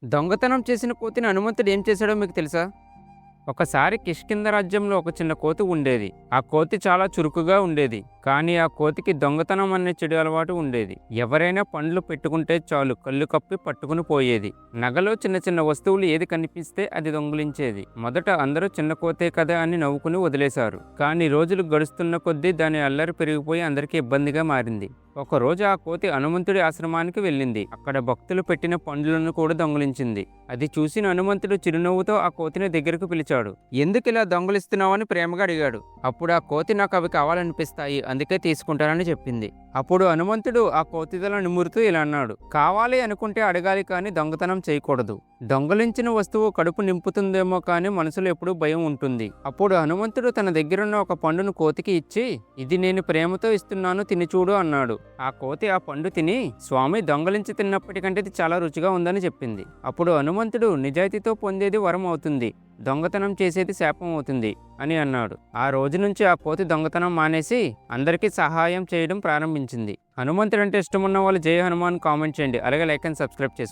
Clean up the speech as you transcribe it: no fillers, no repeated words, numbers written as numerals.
దొంగతనం చేసిన కోతిని హనుమంతుడు ఏం చేశాడో మీకు తెలుసా? ఒకసారి కిష్కింధ రాజ్యంలో ఒక చిన్న కోతి ఉండేది. ఆ కోతి చాలా చురుకుగా ఉండేది. కానీ ఆ కోతికి దొంగతనం అనే చెడు అలవాటు ఉండేది. ఎవరైనా పండ్లు పెట్టుకుంటే చాలు కళ్ళు కప్పి పట్టుకుని పోయేది. నగలో చిన్న చిన్న వస్తువులు ఏది కనిపిస్తే అది దొంగిలించేది. మొదట అందరూ చిన్న కోతే కదా అని నవ్వుకుని వదిలేశారు. కానీ రోజులు గడుస్తున్న కొద్దీ దాని అల్లరి పెరిగిపోయి అందరికీ ఇబ్బందిగా మారింది. ఒకరోజు ఆ కోతి హనుమంతుడి ఆశ్రమానికి వెళ్ళింది. అక్కడ భక్తులు పెట్టిన పండ్లను కూడా దొంగిలించింది. అది చూసిన హనుమంతుడు చిరునవ్వుతో ఆ కోతిని దగ్గరకు పిలిచాడు. ఎందుకు ఇలా దొంగిలిస్తున్నావని ప్రేమగా అడిగాడు. అప్పుడు ఆ కోతి నాకు అవి కావాలనిపిస్తాయి, అందుకే తీసుకుంటానని చెప్పింది. అప్పుడు హనుమంతుడు ఆ కోతిదల నిమురుతూ ఇలా అన్నాడు, కావాలి అనుకుంటే అడగాలి కానీ దొంగతనం చేయకూడదు. దొంగలించిన వస్తువు కడుపు నింపుతుందేమో కానీ మనసులో ఎప్పుడూ భయం ఉంటుంది. అప్పుడు హనుమంతుడు తన దగ్గరున్న ఒక పండును కోతికి ఇచ్చి, ఇది నేను ప్రేమతో ఇస్తున్నాను, తిని చూడు అన్నాడు. ఆ కోతి ఆ పండు తిని, స్వామి దొంగలించి తిన్నప్పటికంటే ఇది చాలా రుచిగా ఉందని చెప్పింది. అప్పుడు హనుమంతుడు నిజాయితీతో పొందేది వరం అవుతుంది, దొంగతనం చేసేది శాపం అవుతుంది అని అన్నాడు. ఆ రోజు నుంచి ఆ కోతి దొంగతనం మానేసి అందరికీ సహాయం చేయడం ప్రారంభించింది. హనుమంతుడు అంటే ఇష్టమున్న వాళ్ళు జై హనుమాన్ కామెంట్ చేయండి. అలాగే లైక్ అండ్ సబ్స్క్రైబ్ చేసుకోండి.